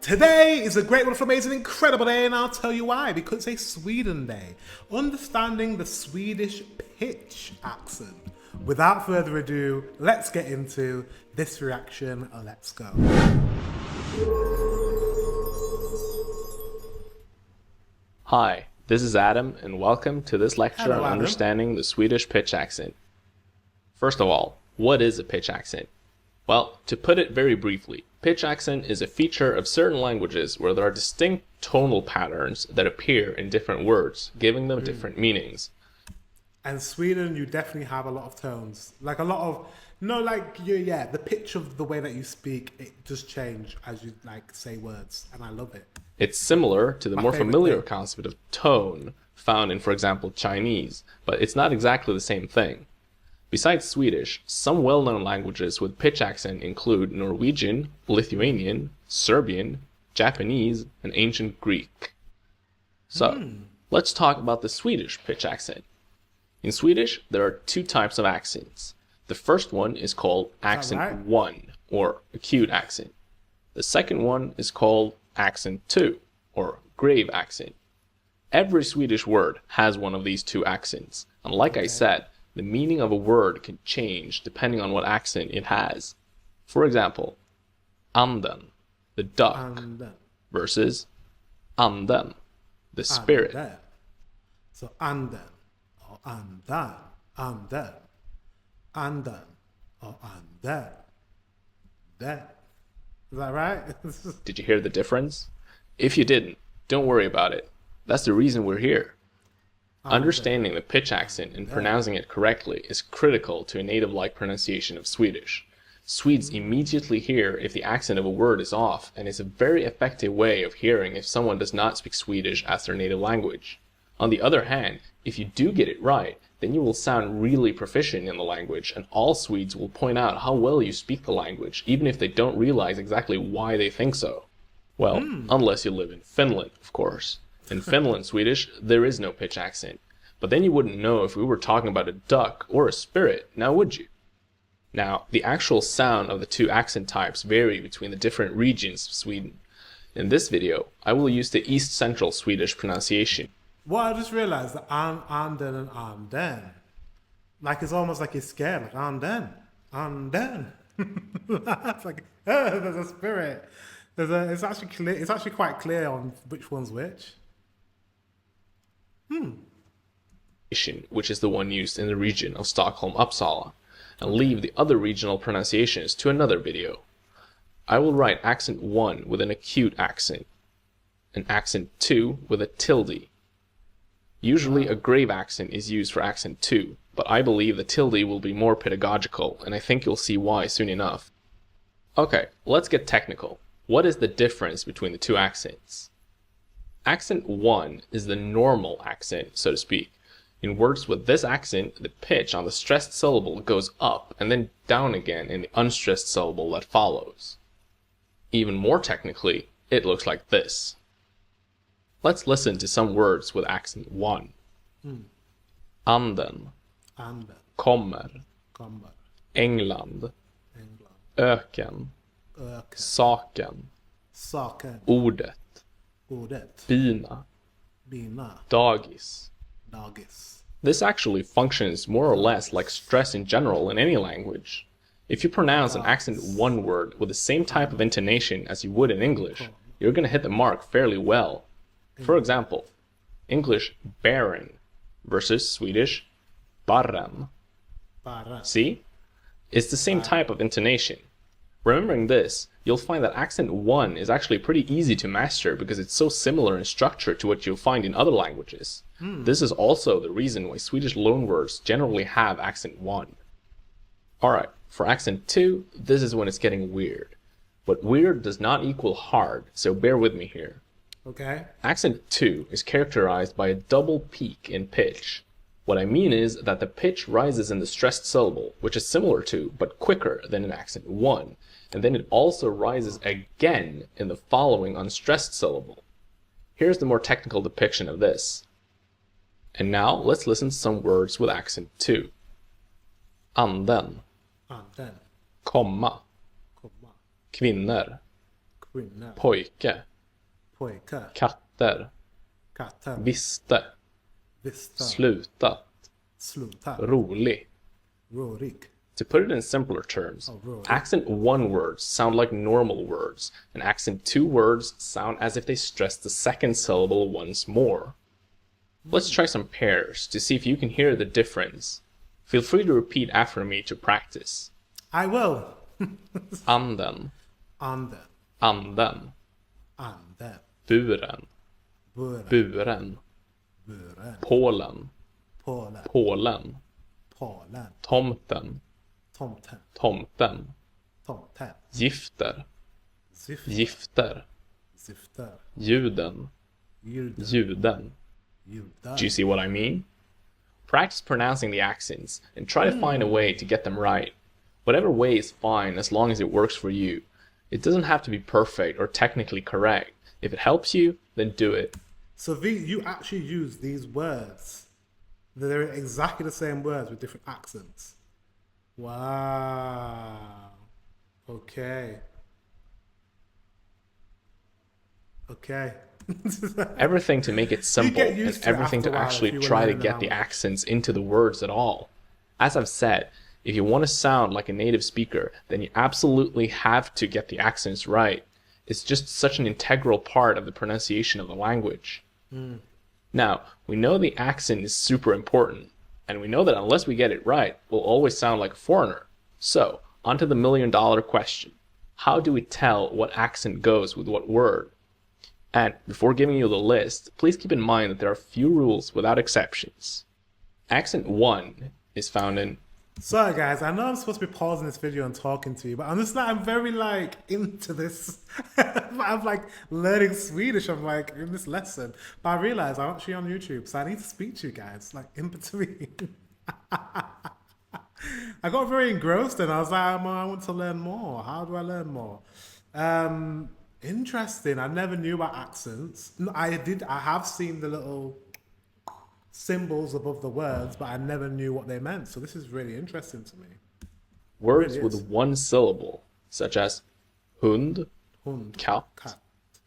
Today is a great, wonderful, amazing, incredible day, and I'll tell you why. Because it's a Sweden day. Understanding the Swedish pitch accent. Without further ado, let's get into this reaction. Let's go. Hi, this is Adam, and welcome to this lecture Hello, on Adam. understanding the Swedish pitch accent. First of all, what is a pitch accent? Well, to put it very briefly, pitch accent is a feature of certain languages where there are distinct tonal patterns that appear in different words, giving them different meanings. And Sweden, you definitely have a lot of tones. Like a lot of, the pitch of the way that you speak, it does change as you say words, and I love it. It's similar to the My more favorite familiar thing. concept of tone found in, for example, Chinese, but it's not exactly the same thing. Besides Swedish, some well-known languages with pitch accent include Norwegian, Lithuanian, Serbian, Japanese, and ancient Greek. So, let's talk about the Swedish pitch accent. In Swedish, there are two types of accents. The first one is called accent right? 1, or acute accent. The second one is called accent 2, or grave accent. Every Swedish word has one of these two accents, and like I said, the meaning of a word can change depending on what accent it has. For example, anden, the duck, And versus anden, the spirit. anden. So anden, or andan, anden, anden, or anden. That. Is that right? Did you hear the difference? If you didn't, don't worry about it. That's the reason we're here. Understanding the pitch accent and pronouncing it correctly is critical to a native-like pronunciation of Swedish. Swedes immediately hear if the accent of a word is off, and it's a very effective way of hearing if someone does not speak Swedish as their native language. On the other hand, if you do get it right, then you will sound really proficient in the language, and all Swedes will point out how well you speak the language, even if they don't realize exactly why they think so. Well, unless you live in Finland, of course. In Finland Swedish, there is no pitch accent. But then you wouldn't know if we were talking about a duck or a spirit, now would you? Now, the actual sound of the two accent types vary between the different regions of Sweden. In this video, I will use the East Central Swedish pronunciation. Well, I just realized that anden and anden. Like it's almost like you're scared, like anden. It's like, there's a spirit. It's actually clear. It's actually quite clear on which one's which. Which is the one used in the region of Stockholm-Uppsala, and leave the other regional pronunciations to another video. I will write accent 1 with an acute accent, and accent 2 with a tilde. Usually a grave accent is used for accent 2, but I believe the tilde will be more pedagogical, and I think you'll see why soon enough. Okay, let's get technical. What is the difference between the two accents? Accent 1 is the normal accent, so to speak. In words with this accent, the pitch on the stressed syllable goes up and then down again in the unstressed syllable that follows. Even more technically, it looks like this. Let's listen to some words with accent 1. Anden, Anden, kommer, kommer, England, England, öken, öken, saken, saken, ordet, ordet, bina, bina, dagis. dagis. This actually functions more or less like stress in general in any language. If you pronounce an accent 1 word with the same type of intonation as you would in English, you're going to hit the mark fairly well. For example, English baron versus Swedish barren. Bara. See? It's the same type of intonation. Remembering this, you'll find that accent 1 is actually pretty easy to master because it's so similar in structure to what you'll find in other languages. This is also the reason why Swedish loanwords generally have accent 1. Alright, for accent 2, this is when it's getting weird. But weird does not equal hard, so bear with me here. Okay. Accent 2 is characterized by a double peak in pitch. What I mean is that the pitch rises in the stressed syllable, which is similar to, but quicker than in accent 1, and then it also rises again in the following unstressed syllable. Here's the more technical depiction of this. And now let's listen to some words with accent 2. Anden, Anden, komma, komma, kvinnor, Kvinna. Pojke. Pojke. Katter. Katter. Visste. Visste. Slutat. Sluta. Rolig. Rolig. To put it in simpler terms, rolig. accent 1 words sound like normal words, and accent 2 words sound as if they stress the second syllable once more. Let's try some pairs to see if you can hear the difference. Feel free to repeat after me to practice. I will. Anden. Anden. Anden. Anden. Buren. Buren. Buren. Buren. Polen. Polen. Polen. Polen. Tomten. Tomten. Tomten. Tomten. Gifter. Syfter. Gifter. Syfter. Juden. Juden. Juden. Juden. Do you see what I mean? Practice pronouncing the accents and try to find a way to get them right. Whatever way is fine as long as it works for you. It doesn't have to be perfect or technically correct. If it helps you, then do it. So you actually use these words. They're exactly the same words with different accents. Wow. Okay. Okay. Everything to make it simple get and used to it everything after to a while actually if you were try to learning the get the language. accents into the words at all. As I've said, if you want to sound like a native speaker, then you absolutely have to get the accents right. It's just such an integral part of the pronunciation of the language. Now, we know the accent is super important, and we know that unless we get it right, we'll always sound like a foreigner. So, on to the million-dollar question. How do we tell what accent goes with what word? And before giving you the list, please keep in mind that there are few rules without exceptions. Accent 1 is found in... Sorry guys, I know I'm supposed to be pausing this video and talking to you, but I'm very into this. I'm learning Swedish, I'm in this lesson. But I realize I'm actually on YouTube, so I need to speak to you guys, in between. I got very engrossed and I was like, I want to learn more. How do I learn more? Interesting. I never knew about accents. I have seen the little symbols above the words, but I never knew what they meant. So this is really interesting to me. Words Really is. with one syllable, such as hund, Hund, katt, cat,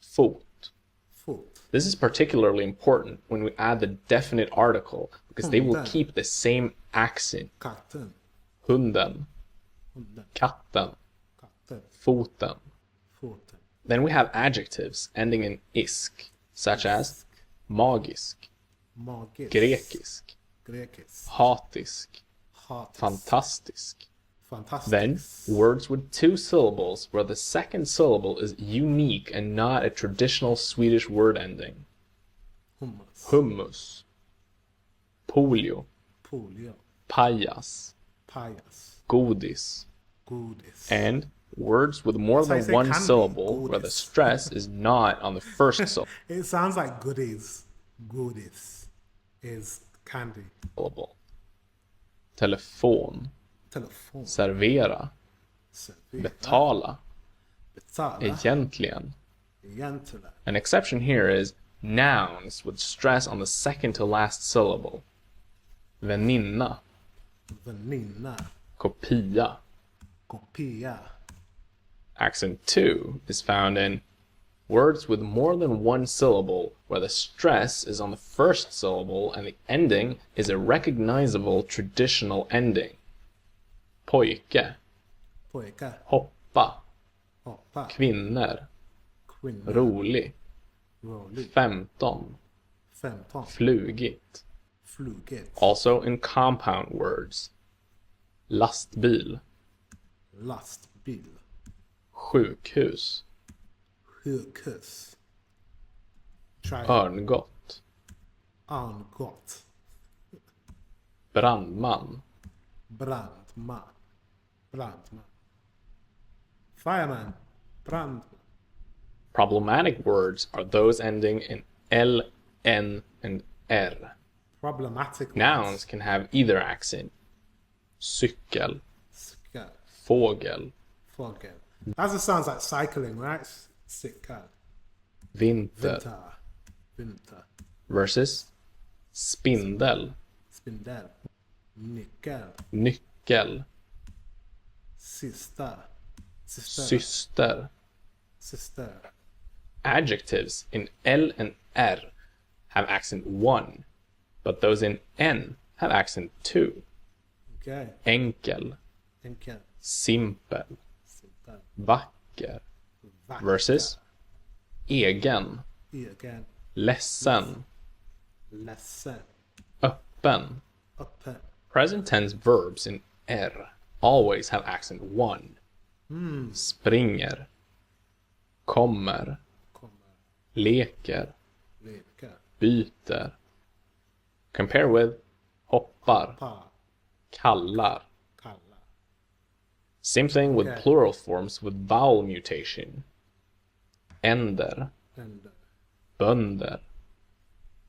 fot. foot. This is particularly important when we add the definite article, because they will Hunden. keep the same accent. Katten, Hunden, hunden, katten, katten, foten. foten. Then we have adjectives ending in isk, such as magisk, Magisk. grekisk, Grekisk. hatisk, Hatisk. fantastisk. Fantastic. Then, words with two syllables where the second syllable is unique and not a traditional Swedish word ending. Hummus. Hummus, polio, Polio. pajas, Pajas. godis, Godis. and words with more That's how you than say one candy, syllable where the godis. stress is not on the first It sounds like goodies. Goodies is candy. syllable. Telefon, Telefon. servera, Servera. betala, Betala. egentligen. Egentligen. An exception here is nouns with stress on the second to last syllable. Väninna, Väninna. kopia. Kopia. Accent 2 is found in words with more than one syllable where the stress is on the first syllable and the ending is a recognizable traditional ending. Pojke, Pojke. hoppa, Hoppa. kvinnor, Kvinna. rolig, Rolig. 15, 15. flugit. Flugit. Also in compound words. Lastbil, Lastbil. sjukhus, Sjukhus. Try örngott, Örngott. brandman, Brandman. Brandman. Fireman. Brandman. Problematic words are those ending in L, N, and R. Problematic words. Nouns can have either accent. Cykel, Cykel. fågel, Fågel. That just sounds like cycling, right? Cykel. vinter Vinter. Vinter. versus spindel, Spindel. Nyckel. nyckel, Syster. Syster. syster, Sister. Adjectives in L and R have accent 1, but those in N have accent 2. Okay. Enkel, Enkel. simpel, Sister. vacker Vacker. versus egen, Egen. ledsen, Ledsen. öppen. Öppen. Present tense verbs in R always have accent 1. Springer, kommer, Kommer. leker, Leker. byter. Compare with hoppar, Pa. kallar. Kalla. Same thing with Okay. plural forms with vowel mutation. Änder, Änder. bönder,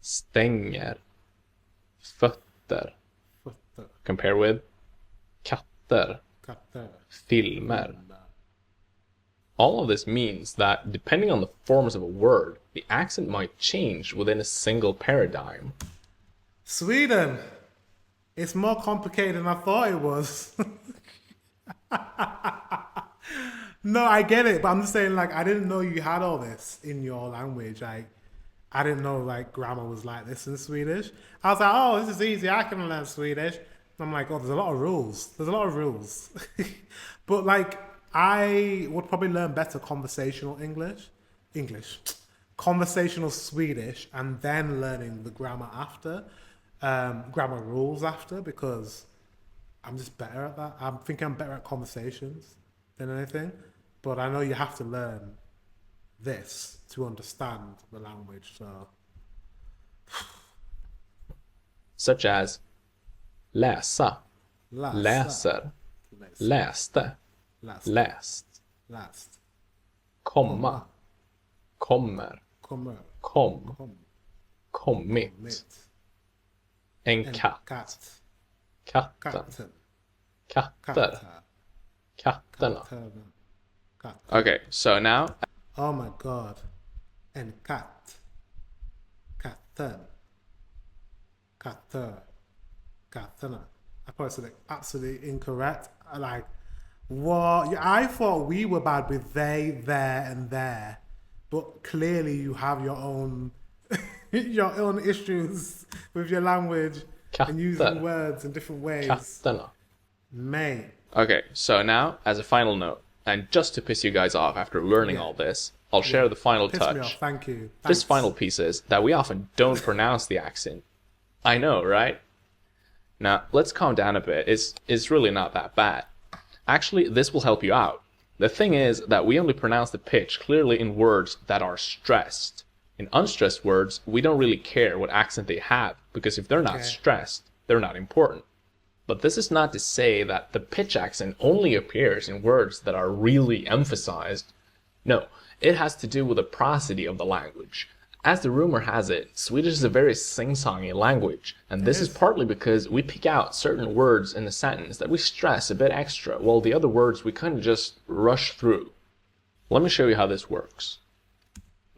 stänger, fötter. Fötter. Compare with katter, Katter. filmer. All of this means that depending on the forms of a word, the accent might change within a single paradigm. Sweden. It's more complicated than I thought it was. No, I get it, but I'm just saying, like, I didn't know you had all this in your language. Like, I didn't know, like, grammar was like this in Swedish. I was like, oh, this is easy. I can learn Swedish. And I'm like, oh, there's a lot of rules. There's a lot of rules. But, like, I would probably learn better conversational conversational Swedish, and then learning the grammar after, grammar rules after, because I'm just better at that. I think I'm better at conversations than anything, but I know you have to learn this to understand the language, so. Such as läsa, läser, läste, läst, Last. komma, kommer, Kommer. kom, kommit. Mitt. En katt, Katt. katten, Katten. katter, katterna. Katterna. Katt. Okay, so now Oh my god. En katt. Katten. Katter. Katterna. I probably said it absolutely incorrect. Like, what? Yeah, I thought we were bad with they, there, and there. But clearly you have your own your own issues with your language and using Katter. words in different ways. katterna. Mate. Okay, so now, as a final note, and just to piss you guys off after learning all this, I'll share the final Piss me off. touch. Thank you. This Thanks. final piece is that we often don't pronounce the accent. I know, right? Now, let's calm down a bit. It's really not that bad. Actually, this will help you out. The thing is that we only pronounce the pitch clearly in words that are stressed. In unstressed words, we don't really care what accent they have, because if they're not Okay. stressed, they're not important. But this is not to say that the pitch accent only appears in words that are really emphasized. No, it has to do with the prosody of the language. As the rumor has it, Swedish is a very sing-songy language, and this is partly because we pick out certain words in the sentence that we stress a bit extra, while the other words we kind of just rush through. Let me show you how this works.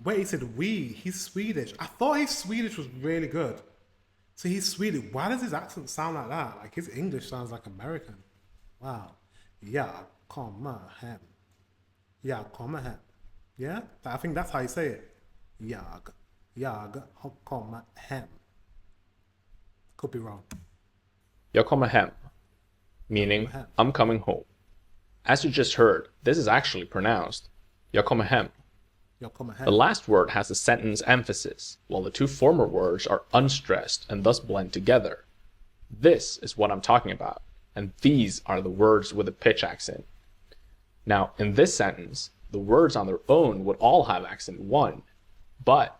Wait, he said we. He's Swedish. I thought his Swedish was really good. So he's Swedish. Why does his accent sound like that? Like his English sounds like American. Wow. Jag kommer hem. Jag kommer hem. Yeah? I think that's how you say it. Jag kommer hem. Could be wrong. Jag kommer hem, meaning I'm coming home. As you just heard, this is actually pronounced jag kommer hem. Jag kommer hem. The last word has a sentence emphasis, while the two former words are unstressed and thus blend together. This is what I'm talking about, and these are the words with a pitch accent. Now, in this sentence, the words on their own would all have accent 1, but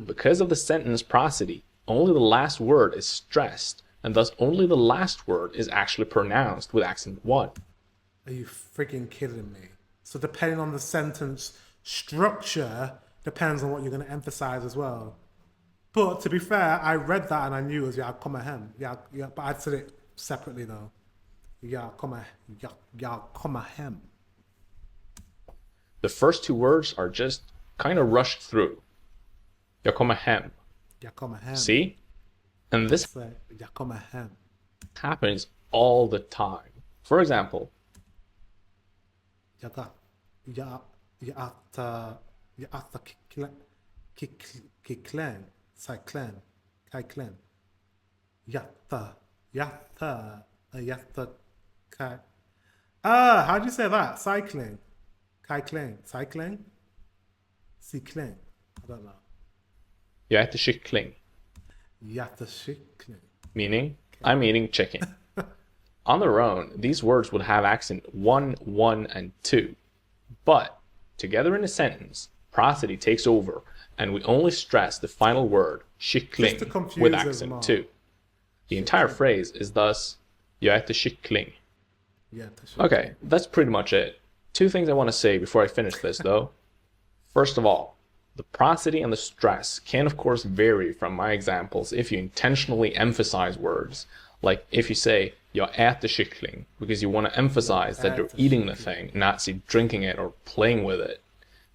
because of the sentence prosody, only the last word is stressed, and thus only the last word is actually pronounced with accent 1. Are you freaking kidding me? So depending on the sentence structure, depends on what you're going to emphasize as well. But to be fair, I read that and I knew it was jag kommer hem. But I said it separately though. Jag kommer hem. The first two words are just kind of rushed through. Jag kommer hem. Jag kommer hem. See? And this Så, jag kommer hem. happens all the time. For example, Yatta kiklen. Cyclen. Kaiklen. Yatta. Kai. How do you say that? Cycling. Cycling. Cycling? Cycling. I don't know. Jag äter kyckling. Jättekyckling. Meaning, I'm eating chicken. On their own, these words would have accent 1, 1, and 2. But, together in a sentence, prosody takes over, and we only stress the final word, kyckling, with accent 2. The entire phrase is thus, jag äter kyckling. Okay, that's pretty much it. 2 things I want to say before I finish this, though. First of all, the prosody and the stress can of course vary from my examples if you intentionally emphasize words. Like if you say, jag äter kyckling, because you want to emphasize that you're eating the thing, not see drinking it or playing with it.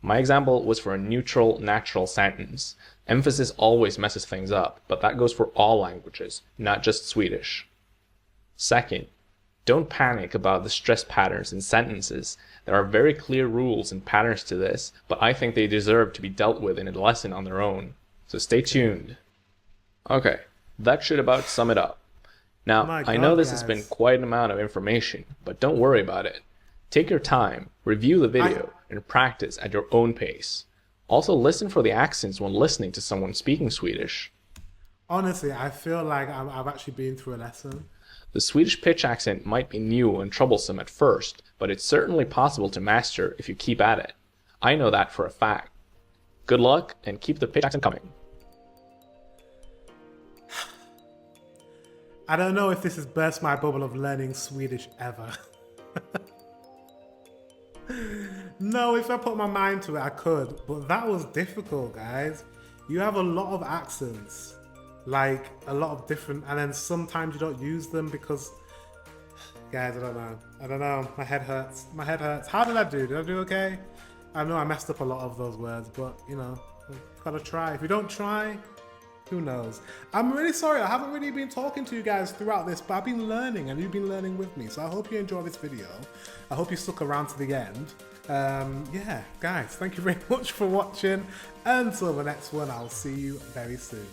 My example was for a neutral, natural sentence. Emphasis always messes things up, but that goes for all languages, not just Swedish. Second, don't panic about the stress patterns in sentences. There are very clear rules and patterns to this, but I think they deserve to be dealt with in a lesson on their own. So stay tuned. Okay, that should about sum it up. Now, I know this has been quite an amount of information, but don't worry about it. Take your time, review the video, and practice at your own pace. Also listen for the accents when listening to someone speaking Swedish. Honestly, I feel like I've actually been through a lesson. The Swedish pitch accent might be new and troublesome at first, but it's certainly possible to master if you keep at it. I know that for a fact. Good luck, and keep the pitch accent coming. I don't know if this has burst my bubble of learning Swedish ever. No, if I put my mind to it, I could. But that was difficult, guys. You have a lot of accents. Like, a lot of different... And then sometimes you don't use them because... Guys, I don't know. My head hurts. How did I do? Did I do okay? I know I messed up a lot of those words, but, you know, gotta try. If you don't try... Who knows? I'm really sorry, I haven't really been talking to you guys throughout this, but I've been learning and you've been learning with me. So I hope you enjoy this video. I hope you stuck around to the end. Yeah, guys, thank you very much for watching. Until the next one, I'll see you very soon.